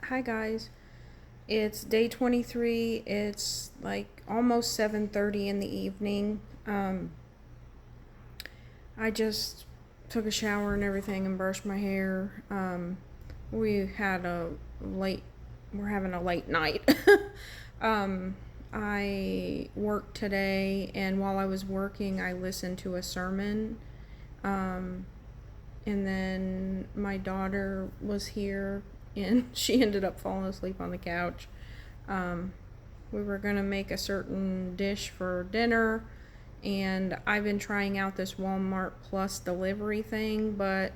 Hi guys. It's day 23. It's like almost 7:30 in the evening. I just took a shower and everything and brushed my hair. We had a late we're having a late night. I worked today, and while I was working, I listened to a sermon. Um, and then my daughter was here, and she ended up falling asleep on the couch. Um, we were going to make a certain dish for dinner, and I've been trying out this Walmart Plus delivery thing, but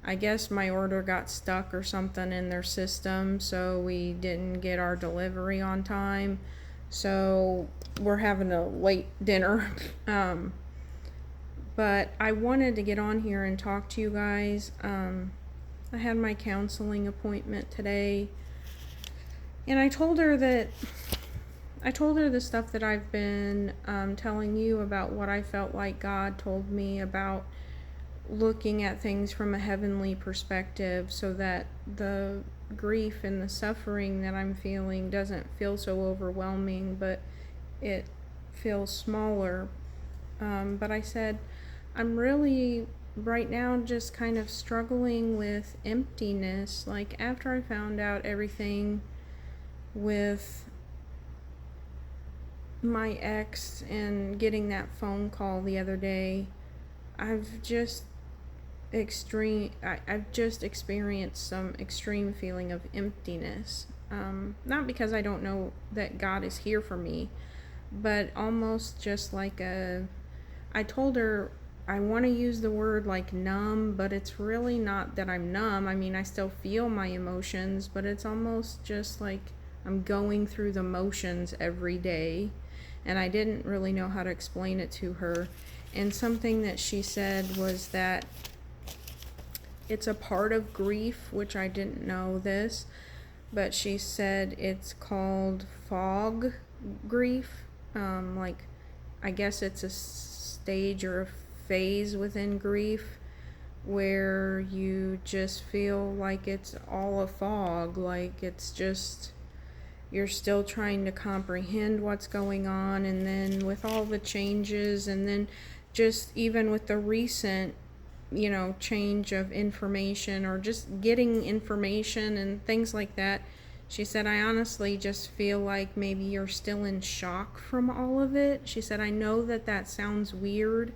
I guess my order got stuck or something in their system, so we didn't get our delivery on time. So we're having a late dinner. But I wanted to get on here and talk to you guys. I had my counseling appointment today, and I told her the stuff that I've been telling you about what I felt like God told me about looking at things from a heavenly perspective, so that the grief and the suffering that I'm feeling doesn't feel so overwhelming, but it feels smaller. But I said, I'm really right now just kind of struggling with emptiness. Like, after I found out everything with my ex and getting that phone call the other day, I've just I've just experienced some extreme feeling of emptiness. Not because I don't know that God is here for me, but almost just like I told her I want to use the word like numb, but it's really not that I'm numb. I mean, I still feel my emotions, but it's almost just like I'm going through the motions every day. And I didn't really know how to explain it to her. And something that she said was that it's a part of grief, which I didn't know this, but she said it's called fog grief. Like, I guess it's a stage or a phase within grief where you just feel like it's all a fog, like it's just you're still trying to comprehend what's going on, and then with all the changes, and then just even with the recent change of information, or just getting information and things like that. She said, I honestly just feel like maybe you're still in shock from all of it. She said, I know that that sounds weird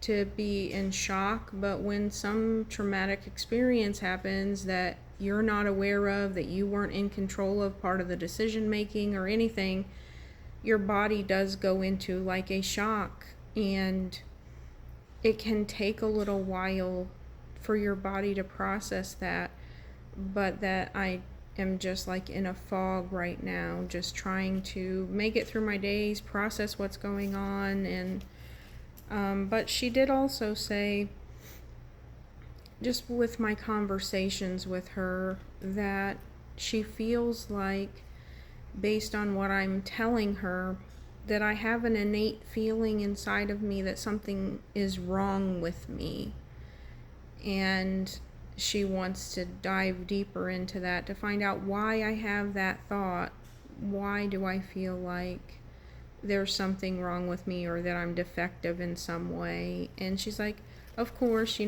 to be in shock, but when some traumatic experience happens that you're not aware of, that you weren't in control of part of the decision making or anything, your body does go into like a shock, and it can take a little while for your body to process that. But that I am just like in a fog right now, just trying to make it through my days, process what's going on. And but she did also say, just with my conversations with her, that she feels like, based on what I'm telling her, that I have an innate feeling inside of me that something is wrong with me. And she wants to dive deeper into that to find out why I have that thought. Why do I feel like there's something wrong with me, or that I'm defective in some way? And she's like, of course,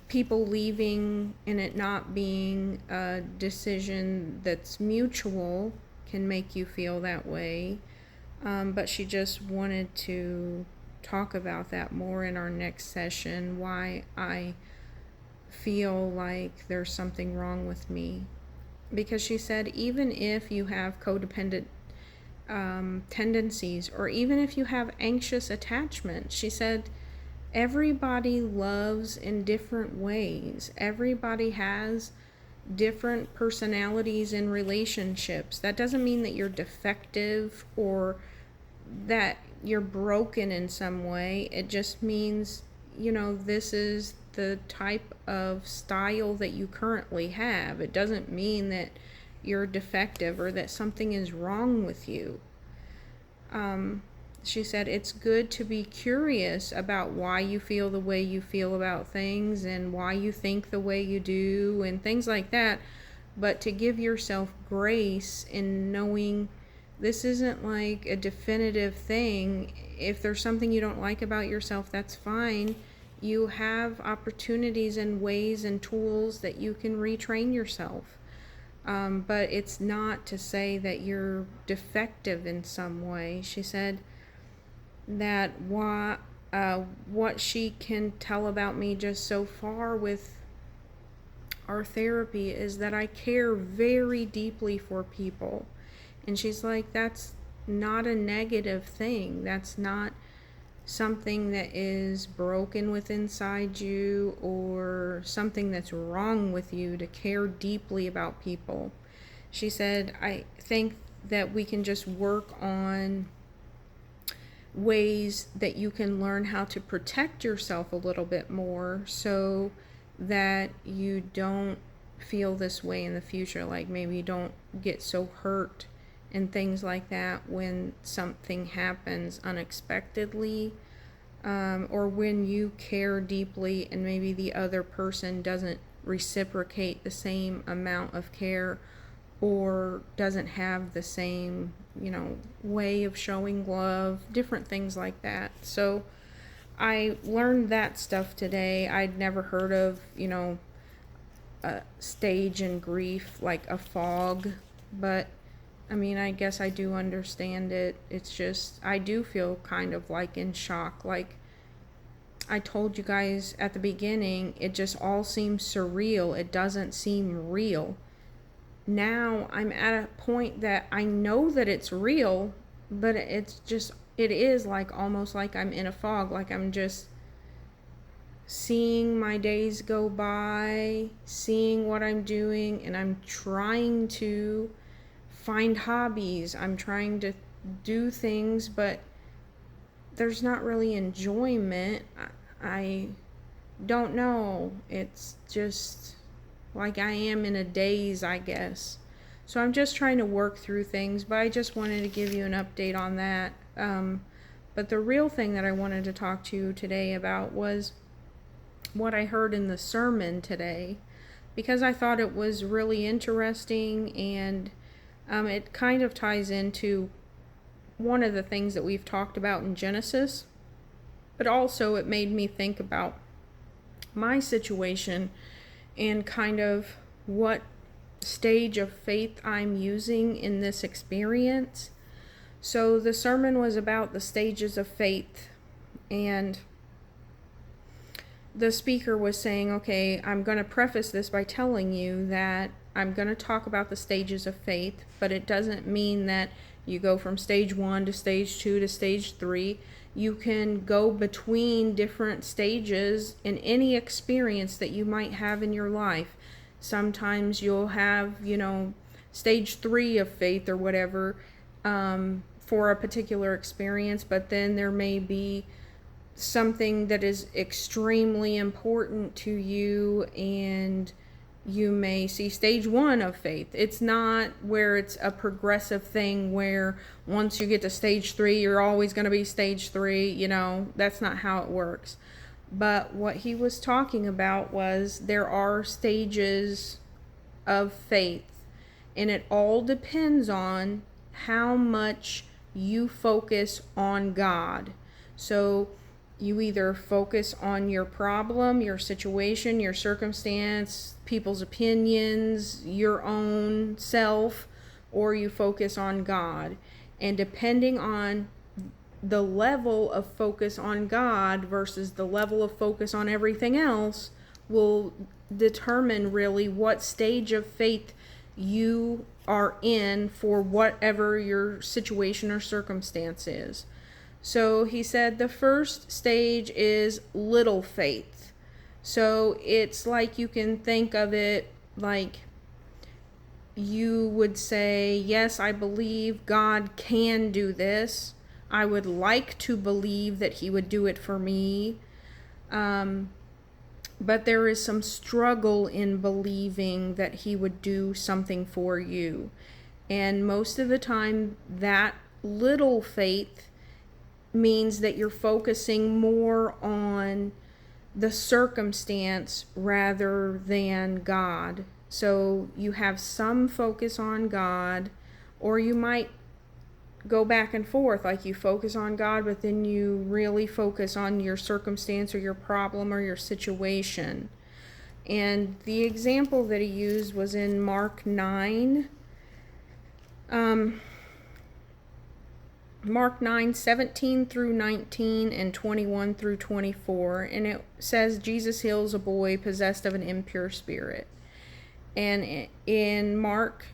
people leaving and it not being a decision that's mutual can make you feel that way. But she just wanted to talk about that more in our next session, why I feel like there's something wrong with me. Because she said, even if you have codependent tendencies, or even if you have anxious attachment, she said, everybody loves in different ways. Everybody has different personalities in relationships. That doesn't mean that you're defective or that you're broken in some way. It just means, this is the type of style that you currently have. It doesn't mean that you're defective or that something is wrong with you. She said it's good to be curious about why you feel the way you feel about things, and why you think the way you do, and things like that. but to give yourself grace in knowing this isn't like a definitive thing. If there's something you don't like about yourself, that's fine. You have opportunities and ways and tools that you can retrain yourself. But it's not to say that you're defective in some way. She said that what she can tell about me just so far with our therapy is that I care very deeply for people. And she's like, that's not a negative thing. That's not something that is broken within inside you or something that's wrong with you to care deeply about people. She said, I think that we can just work on ways that you can learn how to protect yourself a little bit more so that you don't feel this way in the future. Like maybe you don't get so hurt and things like that when something happens unexpectedly, or when you care deeply and maybe the other person doesn't reciprocate the same amount of care or doesn't have the same, way of showing love, different things like that. So I learned that stuff today. I'd never heard of, a stage in grief, like a fog, but I guess I do understand it. It's just, I do feel kind of like in shock. Like I told you guys at the beginning, it just all seems surreal. It doesn't seem real. Now I'm at a point that I know that it's real, but it is like almost like I'm in a fog. Like I'm just seeing my days go by, seeing what I'm doing, and I'm trying to find hobbies. I'm trying to do things, but there's not really enjoyment. I don't know. It's just like I am in a daze, I guess. So I'm just trying to work through things, but I just wanted to give you an update on that. But the real thing that I wanted to talk to you today about was what I heard in the sermon today, because I thought it was really interesting, and it kind of ties into one of the things that we've talked about in Genesis, but also it made me think about my situation and kind of what stage of faith I'm using in this experience. So the sermon was about the stages of faith, and the speaker was saying, okay, I'm going to preface this by telling you that I'm going to talk about the stages of faith, but it doesn't mean that you go from stage 1 to stage 2 to stage 3. You can go between different stages in any experience that you might have in your life. Sometimes you'll have, stage 3 of faith or whatever, for a particular experience, but then there may be something that is extremely important to you, and you may see stage 1 of faith. It's not where it's a progressive thing where once you get to stage 3, you're always going to be stage 3. That's not how it works. But what he was talking about was there are stages of faith, and it all depends on how much you focus on God. So you either focus on your problem, your situation, your circumstance, people's opinions, your own self, or you focus on God. And depending on the level of focus on God versus the level of focus on everything else will determine really what stage of faith you are in for whatever your situation or circumstance is. So he said the first stage is little faith. So it's like you can think of it like you would say, yes, I believe God can do this. I would like to believe that he would do it for me. But there is some struggle in believing that he would do something for you. And most of the time, that little faith means that you're focusing more on the circumstance rather than God. So you have some focus on God, or you might go back and forth, like you focus on God, but then you really focus on your circumstance or your problem or your situation. And the example that he used was in Mark 9. Mark 9, 17 through 19 and 21 through 24. And it says Jesus heals a boy possessed of an impure spirit. And in Mark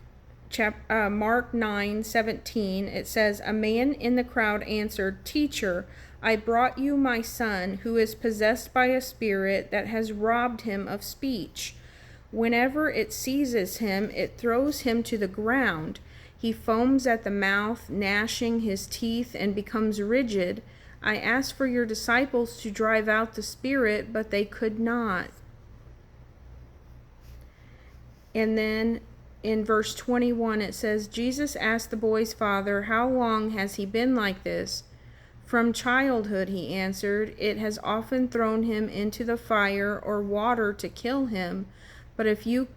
9, 17, it says, "A man in the crowd answered, 'Teacher, I brought you my son, who is possessed by a spirit that has robbed him of speech. Whenever it seizes him, it throws him to the ground. He foams at the mouth, gnashing his teeth, and becomes rigid. I asked for your disciples to drive out the spirit, but they could not.'" And then in verse 21, it says, "Jesus asked the boy's father, 'How long has he been like this?' 'From childhood,' he answered. 'It has often thrown him into the fire or water to kill him. But if you,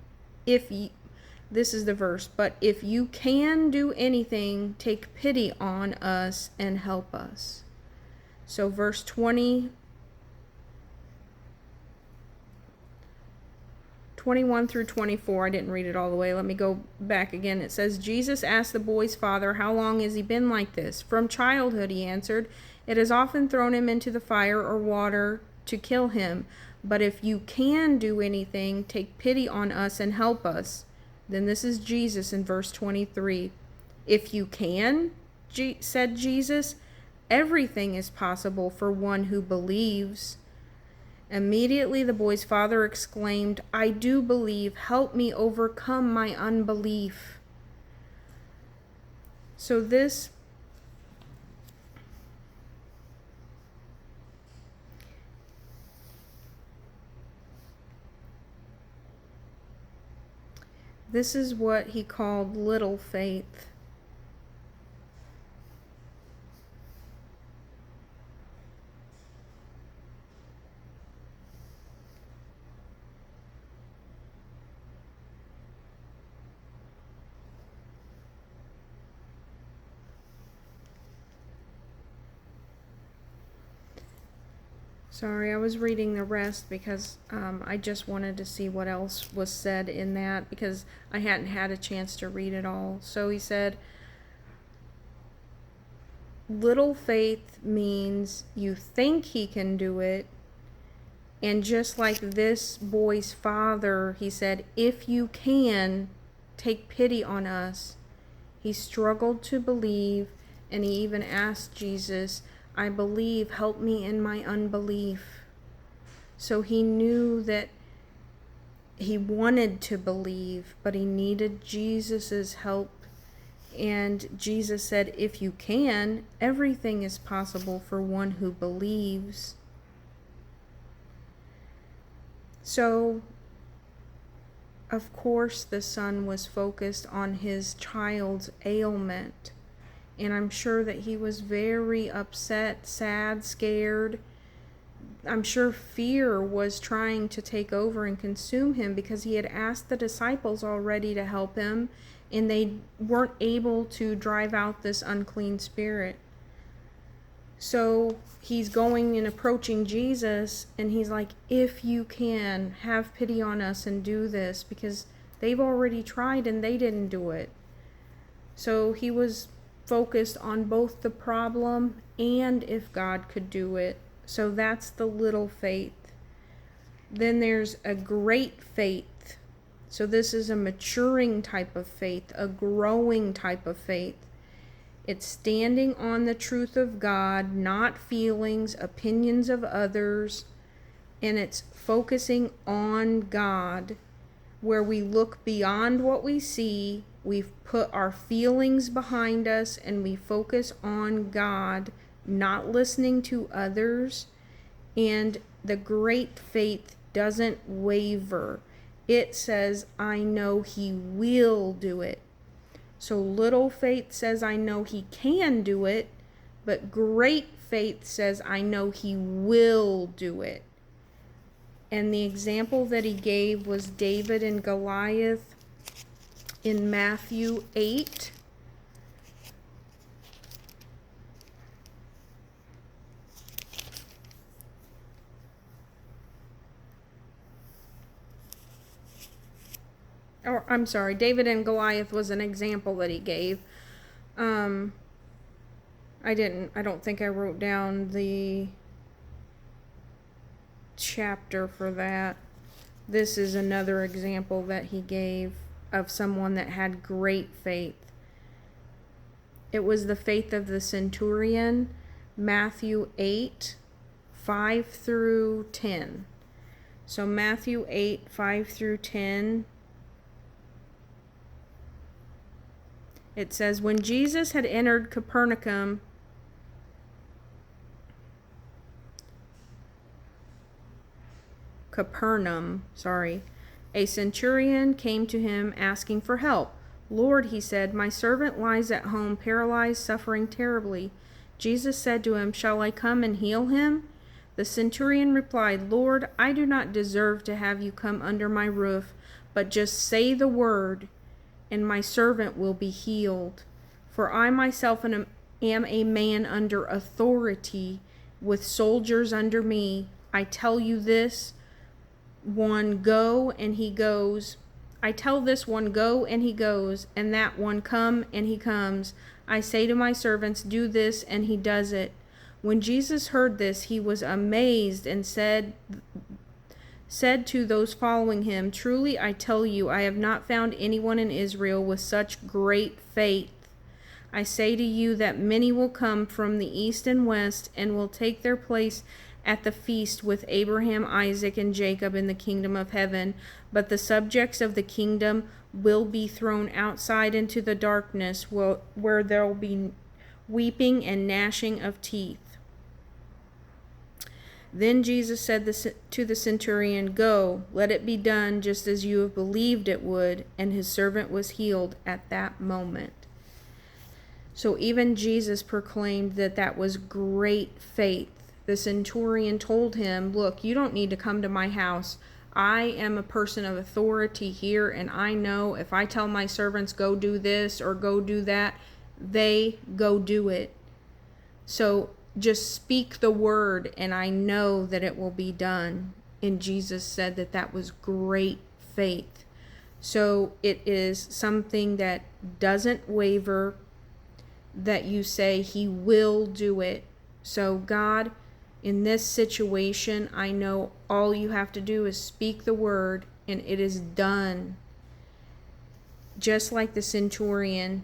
this is the verse, but if you can do anything, take pity on us and help us.'" So verse 21 through 24, I didn't read it all the way. Let me go back again. It says, "Jesus asked the boy's father, 'How long has he been like this?' 'From childhood,' he answered. 'It has often thrown him into the fire or water to kill him. But if you can do anything, take pity on us and help us.'" Then this is Jesus in verse 23. "If you can," said Jesus, "everything is possible for one who believes." Immediately the boy's father exclaimed, "I do believe. Help me overcome my unbelief." So this is what he called little faith. Sorry, I was reading the rest because I just wanted to see what else was said in that, because I hadn't had a chance to read it all. So he said, little faith means you think he can do it. And just like this boy's father, he said, "If you can, take pity on us." He struggled to believe, and he even asked Jesus, "I believe, help me in my unbelief." So he knew that he wanted to believe, but he needed Jesus's help. And Jesus said, "If you can, everything is possible for one who believes." So, of course, the son was focused on his child's ailment. And I'm sure that he was very upset, sad, scared. I'm sure fear was trying to take over and consume him, because he had asked the disciples already to help him, and they weren't able to drive out this unclean spirit. So he's going and approaching Jesus, and he's like, "If you can, have pity on us and do this," because they've already tried and they didn't do it. So he was focused on both the problem and if God could do it. So that's the little faith. Then there's a great faith. So this is a maturing type of faith, a growing type of faith. It's standing on the truth of God, not feelings, opinions of others, and it's focusing on God, where we look beyond what we see. We've put our feelings behind us and we focus on God, not listening to others. And the great faith doesn't waver. It says, "I know he will do it." So little faith says, "I know he can do it," but great faith says, "I know he will do it." And the example that he gave was David and Goliath in Matthew 8. Or, I'm sorry, David and Goliath was an example that he gave. I don't think I wrote down the chapter for that. This is another example that he gave of someone that had great faith. It was the faith of the centurion, Matthew 8, 5 through 10. So Matthew 8, 5 through 10. It says, when Jesus had entered Capernaum, a centurion came to him asking for help. Lord, he said, my servant lies at home, paralyzed, suffering terribly. Jesus said to him, shall I come and heal him? The centurion replied, Lord, I do not deserve to have you come under my roof, but just say the word, and my servant will be healed. For I myself am a man under authority, with soldiers under me. I tell you this one, go, and he goes. I tell this one, go, and he goes, and that one, come, and he comes. I say to my servants, do this, and he does it. When Jesus heard this, he was amazed and said to those following him, truly I tell you, I have not found anyone in Israel with such great faith. I say to you that many will come from the east and west and will take their place at the feast with Abraham, Isaac, and Jacob in the kingdom of heaven. But the subjects of the kingdom will be thrown outside into the darkness, where there will be weeping and gnashing of teeth. Then Jesus said to the centurion, go, let it be done just as you have believed it would. And his servant was healed at that moment. So even Jesus proclaimed that was great faith. The centurion told him, look, you don't need to come to my house. I am a person of authority here, and I know if I tell my servants go do this or go do that, they go do it. So just speak the word, and I know that it will be done. And Jesus said that was great faith. So it is something that doesn't waver, that you say he will do it. So God, in this situation, I know all you have to do is speak the word, and it is done. Just like the centurion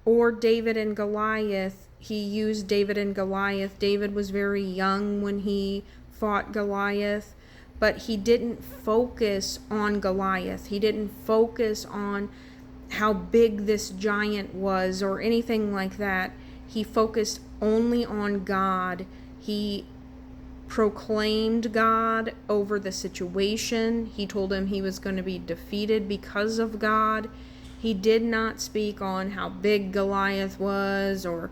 or David and Goliath. He used David and Goliath. David was very young when he fought Goliath, but he didn't focus on Goliath. He didn't focus on how big this giant was or anything like that. He focused only on God. He proclaimed God over the situation. He told him he was going to be defeated because of God. He did not speak on how big Goliath was, or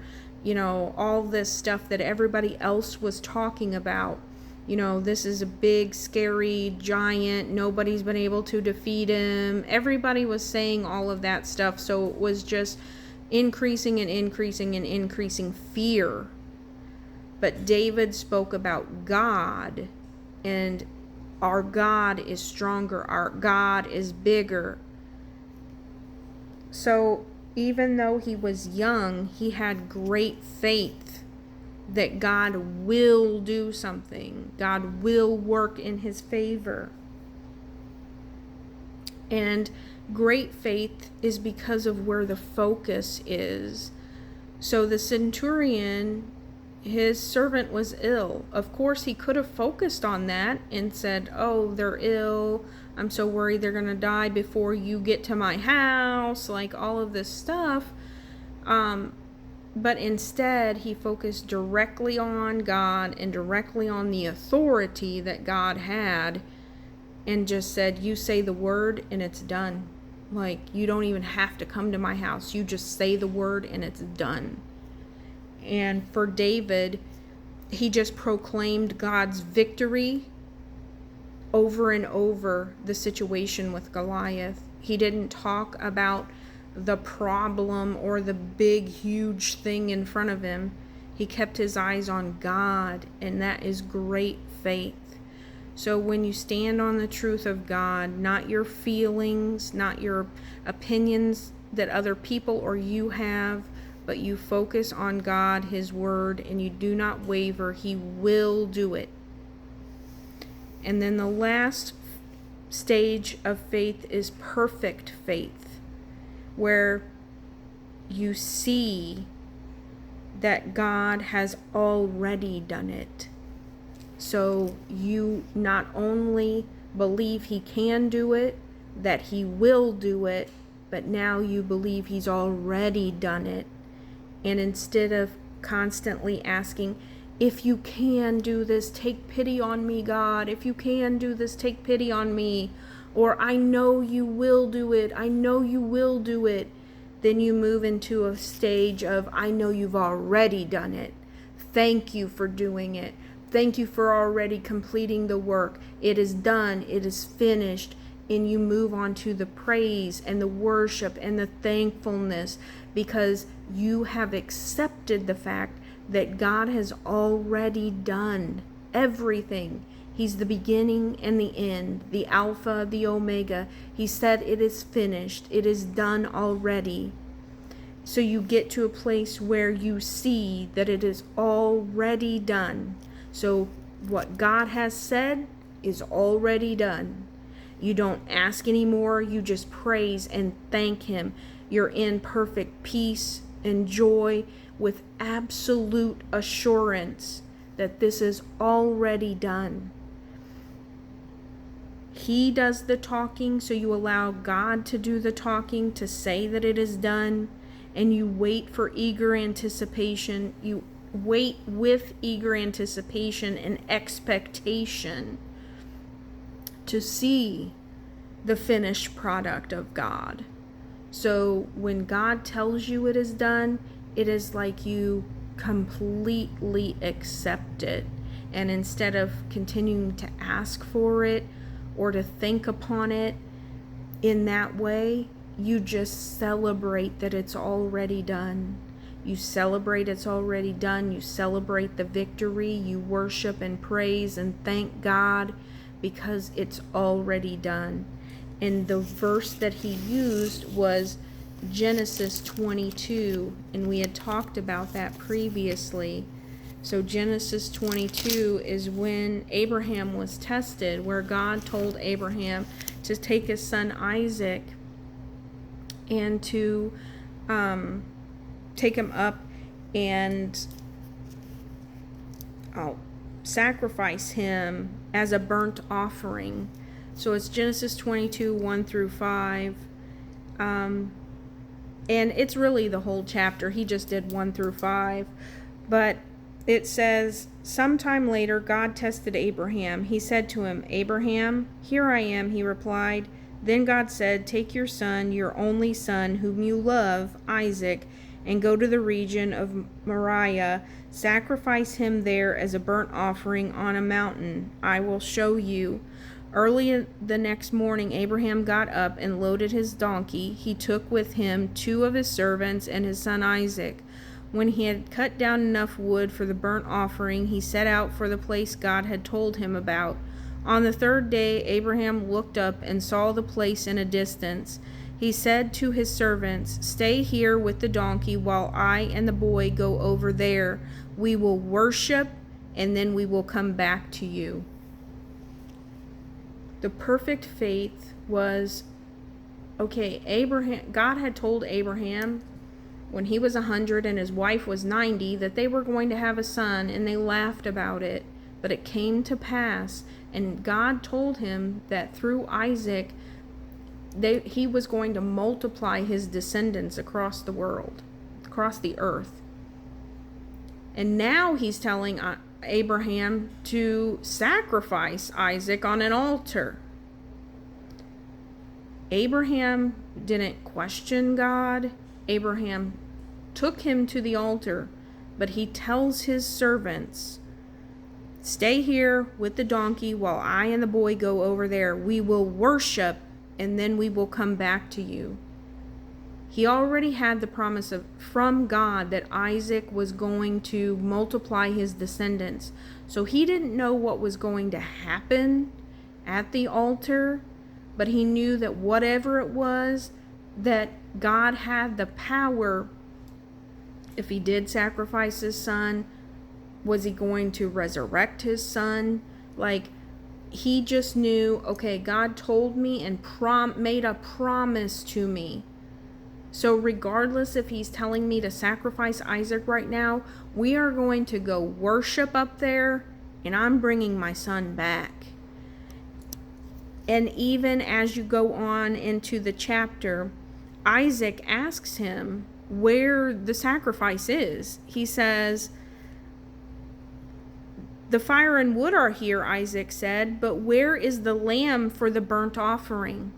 all this stuff that everybody else was talking about. This is a big, scary giant. Nobody's been able to defeat him. Everybody was saying all of that stuff. So it was just increasing and increasing and increasing fear. But David spoke about God, and our God is stronger. Our God is bigger. So even though he was young, he had great faith that God will do something. God will work in his favor. And great faith is because of where the focus is. So the centurion, his servant was ill. Of course, he could have focused on that and said, oh, they're ill. I'm so worried they're going to die before you get to my house, like all of this stuff. But instead, he focused directly on God and directly on the authority that God had, and just said, you say the word and it's done. Like, you don't even have to come to my house. You just say the word and it's done. And for David, he just proclaimed God's victory over and over the situation with Goliath. He didn't talk about the problem or the big, huge thing in front of him. He kept his eyes on God, and that is great faith. So when you stand on the truth of God, not your feelings, not your opinions that other people or you have, but you focus on God, His Word, and you do not waver, He will do it. And then the last stage of faith is perfect faith, where you see that God has already done it. So you not only believe He can do it, that He will do it, but now you believe He's already done it. And instead of constantly asking, if you can do this, take pity on me, God. If you can do this, take pity on me. Or I know you will do it. I know you will do it. Then you move into a stage of, I know you've already done it. Thank you for doing it. Thank you for already completing the work. It is done. It is finished. And you move on to the praise and the worship and the thankfulness, because you have accepted the fact that God has already done everything. He's the beginning and the end, the Alpha, the Omega. He said it is finished. It is done already. So you get to a place where you see that it is already done. So what God has said is already done. You don't ask anymore. You just praise and thank Him. You're in perfect peace and joy with absolute assurance that this is already done. He does the talking, so you allow God to do the talking, to say that it is done, and you wait for eager anticipation. You wait with eager anticipation and expectation to see the finished product of God. So when God tells you it is done, it is like you completely accept it. And instead of continuing to ask for it or to think upon it in that way, you just celebrate that it's already done. You celebrate it's already done. You celebrate the victory. You worship and praise and thank God because it's already done. And the verse that he used was Genesis 22, and we had talked about that previously. So Genesis 22 is when Abraham was tested, where God told Abraham to take his son Isaac and to take him up and sacrifice him as a burnt offering. So it's Genesis 22, 1 through 5. And it's really the whole chapter. He just did 1 through 5. But it says, sometime later, God tested Abraham. He said to him, "Abraham, here I am," he replied. Then God said, "Take your son, your only son, whom you love, Isaac, and go to the region of Moriah. Sacrifice him there as a burnt offering on a mountain I will show you." Early the next morning, Abraham got up and loaded his donkey. He took with him 2 of his servants and his son Isaac. When he had cut down enough wood for the burnt offering, he set out for the place God had told him about. On the 3rd day, Abraham looked up and saw the place in a distance. He said to his servants, "Stay here with the donkey while I and the boy go over there. We will worship, and then we will come back to you." The perfect faith was, okay, God had told Abraham when he was 100 and his wife was 90 that they were going to have a son, and they laughed about it. But it came to pass, and God told him that through Isaac, he was going to multiply his descendants across the world, across the earth. And now he's telling Abraham to sacrifice Isaac on an altar. Abraham didn't question God. Abraham took him to the altar, but he tells his servants, Stay here with the donkey while I and the boy go over there. We will worship, and then we will come back to you. He already had the promise from God that Isaac was going to multiply his descendants. So he didn't know what was going to happen at the altar, but he knew that whatever it was, that God had the power. If he did sacrifice his son, was he going to resurrect his son? Like, he just knew, okay, God told me and made a promise to me. So regardless if he's telling me to sacrifice Isaac right now, we are going to go worship up there, and I'm bringing my son back. And even as you go on into the chapter, Isaac asks him where the sacrifice is. He says, "The fire and wood are here," Isaac said, "but where is the lamb for the burnt offering?"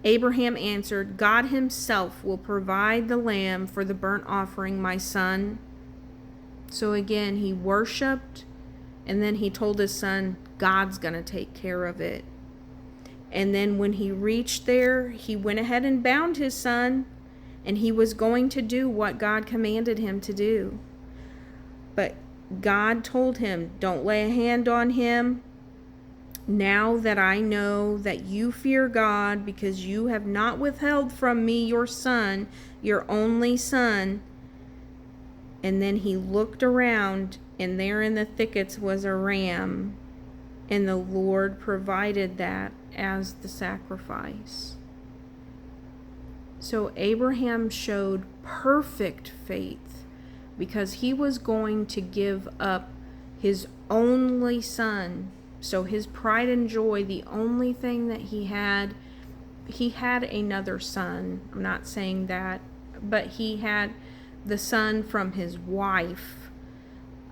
Abraham answered, "God himself will provide the lamb for the burnt offering, my son." So again, he worshiped, and then he told his son, God's going to take care of it. And then when he reached there, he went ahead and bound his son, and he was going to do what God commanded him to do. But God told him, "Don't lay a hand on him. Now that I know that you fear God, because you have not withheld from me your son, your only son." And then he looked around, and there in the thickets was a ram, and the Lord provided that as the sacrifice. So Abraham showed perfect faith, because he was going to give up his only son. So his pride and joy, the only thing that he had another son. I'm not saying that, but he had the son from his wife,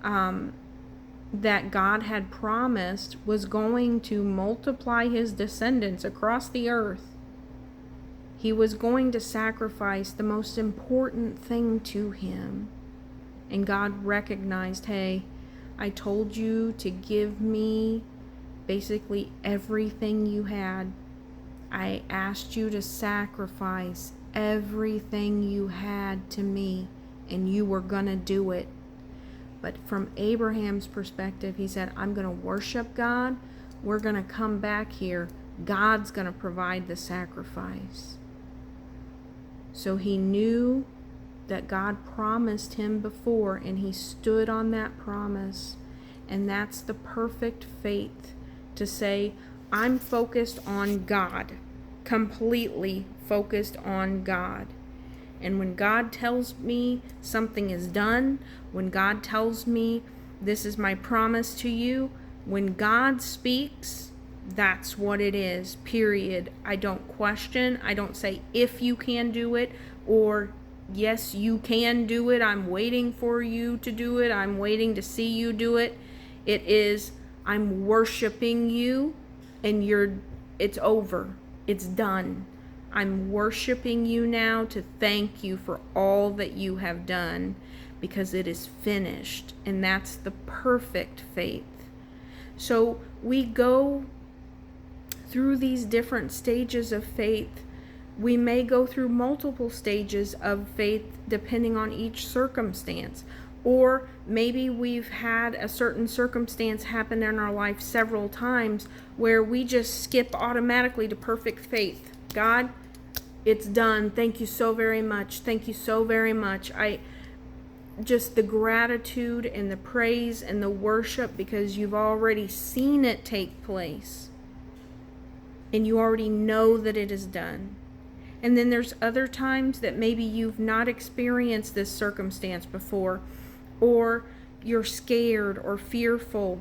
that God had promised was going to multiply his descendants across the earth. He was going to sacrifice the most important thing to him. And God recognized, hey, I told you to give me basically everything you had. I asked you to sacrifice everything you had to me, and you were going to do it. But from Abraham's perspective, he said, I'm going to worship God. We're going to come back here. God's going to provide the sacrifice. So he knew that God promised him before, and he stood on that promise. And that's the perfect faith, to say, I'm focused on God, completely focused on God. And when God tells me something is done, when God tells me this is my promise to you, when God speaks, that's what it is, period. I don't question. I don't say if you can do it, or yes, you can do it. I'm waiting for you to do it. I'm waiting to see you do it. It is, I'm worshiping you, and it's over. It's done. I'm worshiping you now to thank you for all that you have done, because it is finished. And that's the perfect faith. So we go through these different stages of faith. We may go through multiple stages of faith depending on each circumstance. Or maybe we've had a certain circumstance happen in our life several times where we just skip automatically to perfect faith. God, it's done. Thank you so very much. Thank you so very much. Just the gratitude and the praise and the worship, because you've already seen it take place. And you already know that it is done. And then there's other times that maybe you've not experienced this circumstance before, or you're scared or fearful,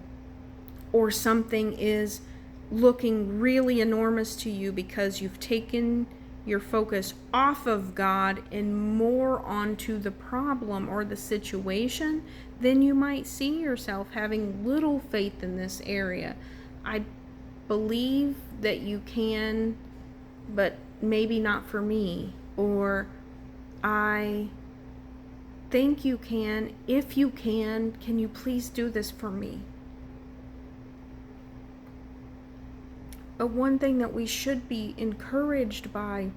or something is looking really enormous to you because you've taken your focus off of God and more onto the problem or the situation. Then you might see yourself having little faith in this area. I believe that you can, but maybe not for me. Or I think you can. If you can you please do this for me? But one thing that we should be encouraged by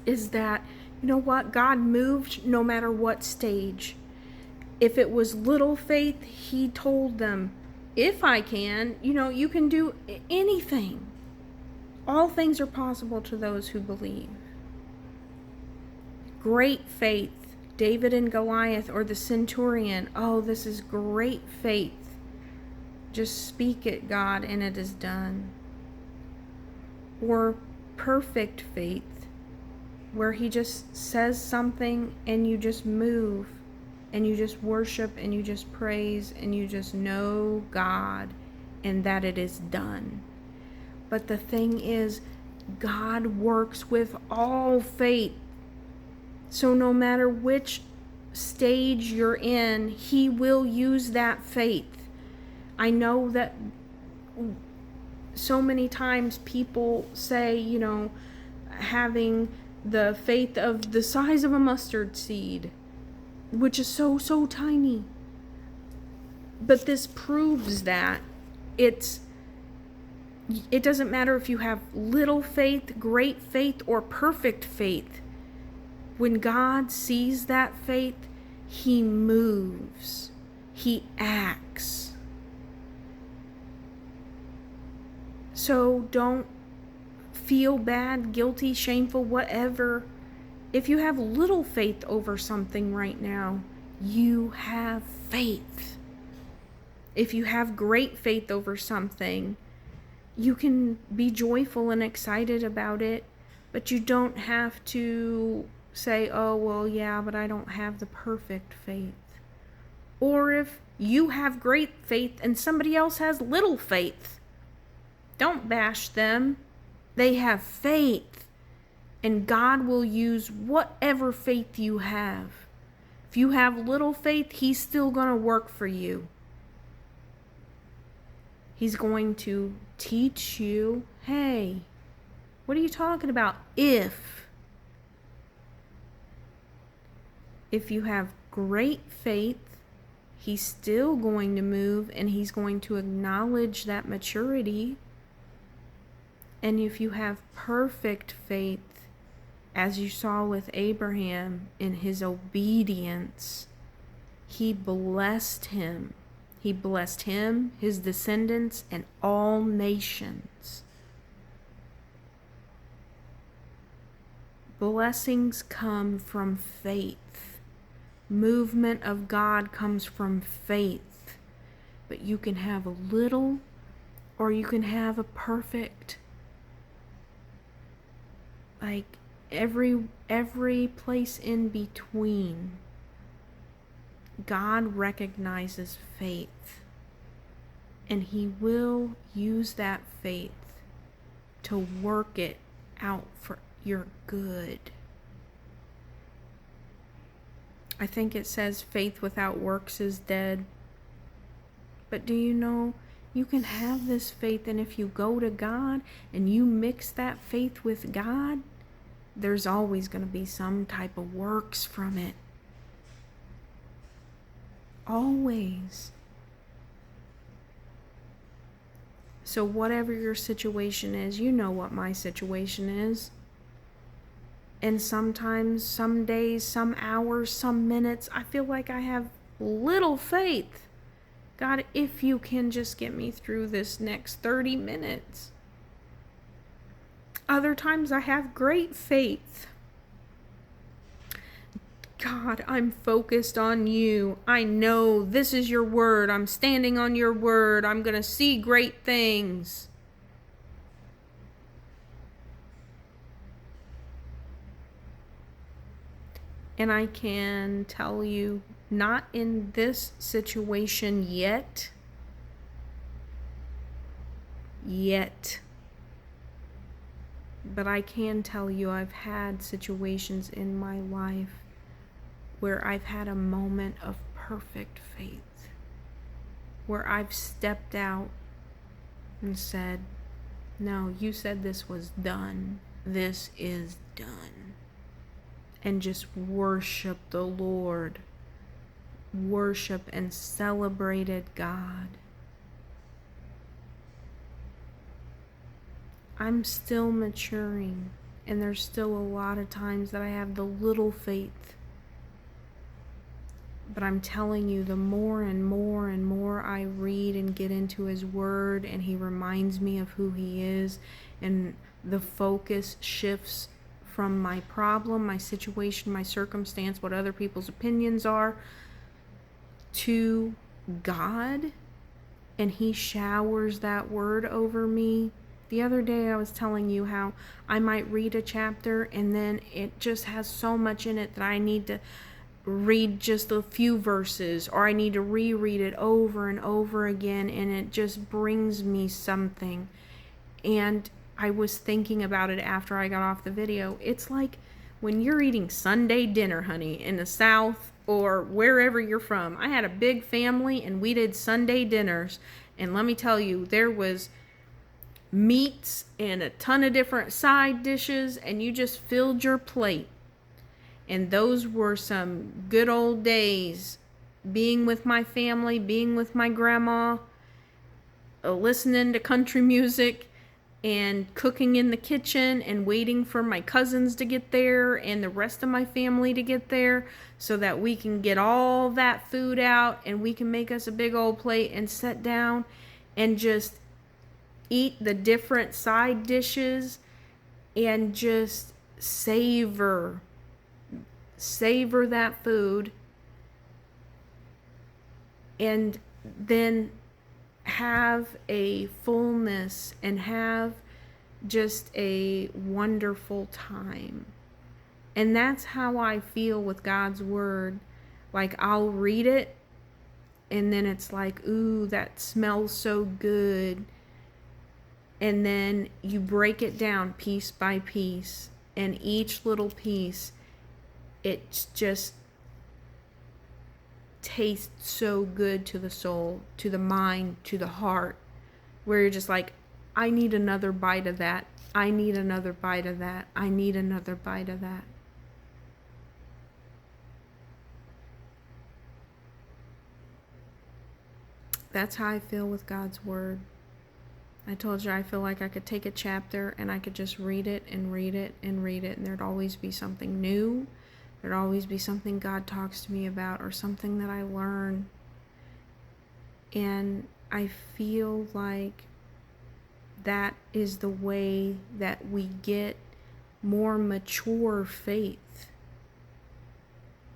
is that, you know what, God moved no matter what stage. If it was little faith, he told them, if I can, you can do anything. All things are possible to those who believe. Great faith, David and Goliath, or the centurion. Oh, this is great faith. Just speak it, God, and it is done. Or perfect faith, where he just says something and you just move and you just worship and you just praise and you just know God and that it is done. But the thing is, God works with all faith. So no matter which stage you're in, he will use that faith. I know that so many times people say, having the faith of the size of a mustard seed, which is so tiny. But this proves that it doesn't matter if you have little faith, great faith, or perfect faith. When God sees that faith, he moves. He acts. So don't feel bad, guilty, shameful, whatever. If you have little faith over something right now, you have faith. If you have great faith over something, you can be joyful and excited about it, but you don't have to say, oh, well, yeah, but I don't have the perfect faith. Or if you have great faith and somebody else has little faith, don't bash them. They have faith, and God will use whatever faith you have. If you have little faith, he's still going to work for you. He's going to teach you, hey, what are you talking about? If you have great faith, he's still going to move and he's going to acknowledge that maturity. And if you have perfect faith, as you saw with Abraham in his obedience, he blessed him. He blessed him, his descendants, and all nations. Blessings come from faith. Movement of God comes from faith. But you can have a little or you can have a perfect. Like every place in between. God recognizes faith, and he will use that faith to work it out for your good. I think it says faith without works is dead. But do you know, you can have this faith, and if you go to God and you mix that faith with God, there's always going to be some type of works from it. Always. So whatever your situation is, you know what my situation is. And sometimes, some days, some hours, some minutes, I feel like I have little faith. God, if you can just get me through this next 30 minutes. Other times I have great faith. God, I'm focused on you. I know this is your word. I'm standing on your word. I'm going to see great things. And I can tell you, not in this situation yet. But I can tell you I've had situations in my life where I've had a moment of perfect faith, where I've stepped out and said, no, you said this was done. This is done. And just worship the Lord. Worship and celebrated God. I'm still maturing, and there's still a lot of times that I have the little faith. But I'm telling you, the more and more and more I read and get into his word, and he reminds me of who he is, and the focus shifts from my problem, my situation, my circumstance, what other people's opinions are, to God, and he showers that word over me. The other day I was telling you how I might read a chapter and then it just has so much in it that I need to read just a few verses, or I need to reread it over and over again, and it just brings me something. And I was thinking about it after I got off the video. It's like when you're eating Sunday dinner, honey, in the South or wherever you're from. I had a big family and we did Sunday dinners, and let me tell you, there was meats and a ton of different side dishes, and you just filled your plate. And those were some good old days, being with my family, being with my grandma, listening to country music, and cooking in the kitchen, and waiting for my cousins to get there and the rest of my family to get there, so that we can get all that food out and we can make us a big old plate and sit down and just eat the different side dishes and just savor that food, and then have a fullness and have just a wonderful time. And that's how I feel with God's word. Like, I'll read it and then it's like, ooh, that smells so good. And then you break it down piece by piece, and each little piece, it just tastes so good to the soul, to the mind, to the heart, where you're just like, I need another bite of that. I need another bite of that. I need another bite of that. That's how I feel with God's word. I told you I feel like I could take a chapter and I could just read it and read it and read it, and there'd always be something new. There'd always be something God talks to me about, or something that I learn. And I feel like that is the way that we get more mature faith,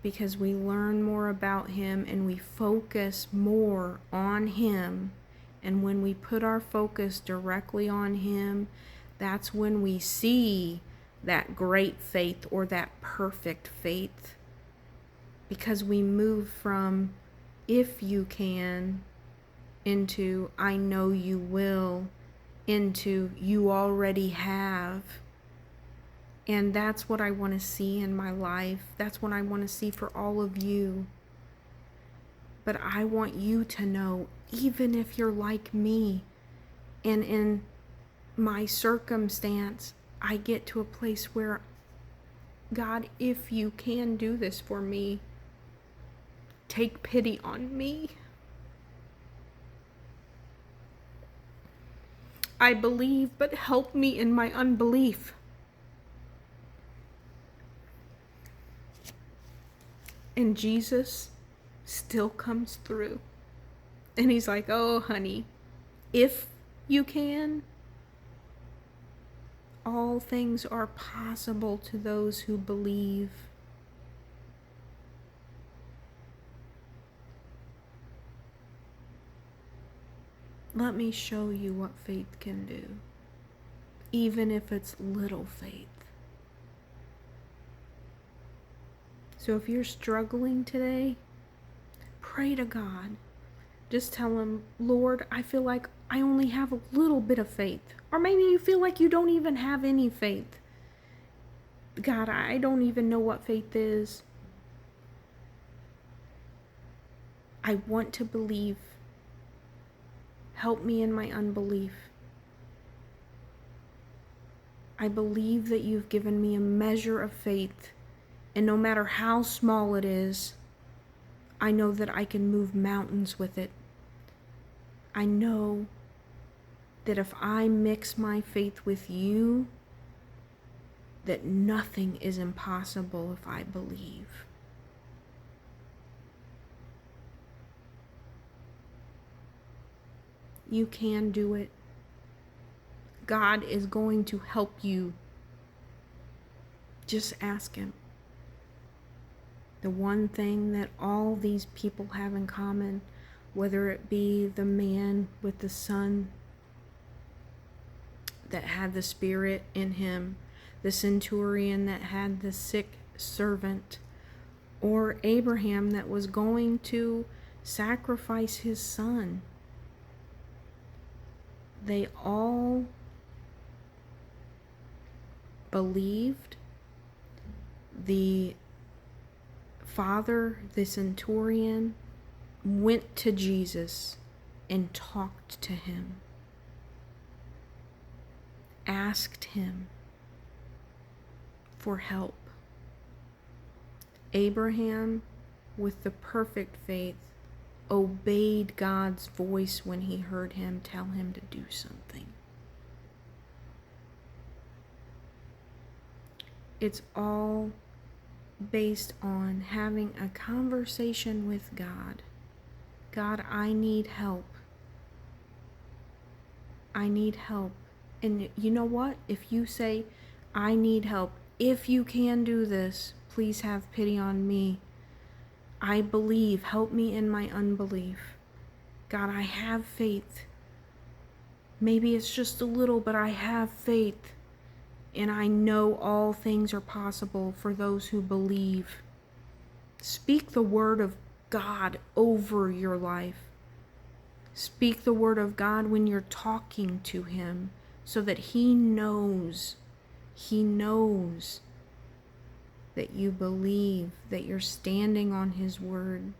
because we learn more about him and we focus more on him. And when we put our focus directly on him, that's when we see that great faith, or that perfect faith, because we move from if you can into I know you will, into you already have. And that's what I want to see in my life. That's what I want to see for all of you. But I want you to know, even if you're like me, and in my circumstance, I get to a place where, God, if you can do this for me, take pity on me. I believe, but help me in my unbelief. And Jesus still comes through. And he's like, oh, honey, if you can, all things are possible to those who believe. Let me show you what faith can do, even if it's little faith. So if you're struggling today, pray to God. Just tell him, Lord, I feel like I only have a little bit of faith. Or maybe you feel like you don't even have any faith. God, I don't even know what faith is. I want to believe. Help me in my unbelief. I believe that you've given me a measure of faith, and no matter how small it is, I know that I can move mountains with it. I know that if I mix my faith with you, that nothing is impossible if I believe. You can do it. God is going to help you. Just ask him. The one thing that all these people have in common, whether it be the man with the son that had the spirit in him, the centurion that had the sick servant, or Abraham that was going to sacrifice his son, they all believed. The father, the centurion, went to Jesus and talked to him, asked him for help. Abraham, with the perfect faith, obeyed God's voice when he heard him tell him to do something. It's all based on having a conversation with God. God, I need help. I need help. And you know what? If you say, I need help, if you can do this, please have pity on me. I believe. Help me in my unbelief. God, I have faith. Maybe it's just a little, but I have faith. And I know all things are possible for those who believe. Speak the word of God over your life. Speak the word of God when you're talking to him, so that he knows that you believe, that you're standing on his word.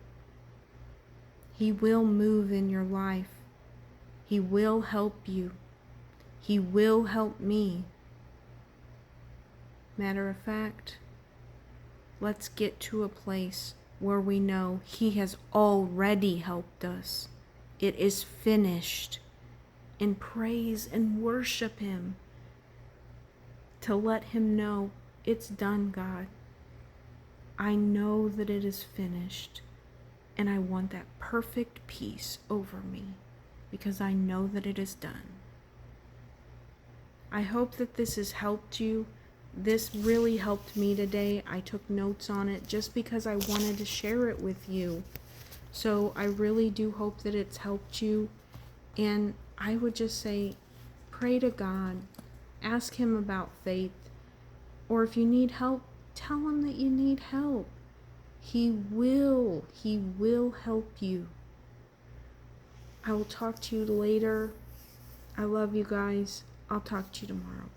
He will move in your life. He will help you. He will help me. Matter of fact, let's get to a place where we know he has already helped us. It is finished. And praise and worship him to let him know it's done, God. I know that it is finished, and I want that perfect peace over me because I know that it is done. I hope that this has helped you. This really helped me today. I took notes on it just because I wanted to share it with you. So I really do hope that it's helped you. And I would just say, pray to God. Ask him about faith. Or if you need help, tell him that you need help. He will help you. I will talk to you later. I love you guys. I'll talk to you tomorrow.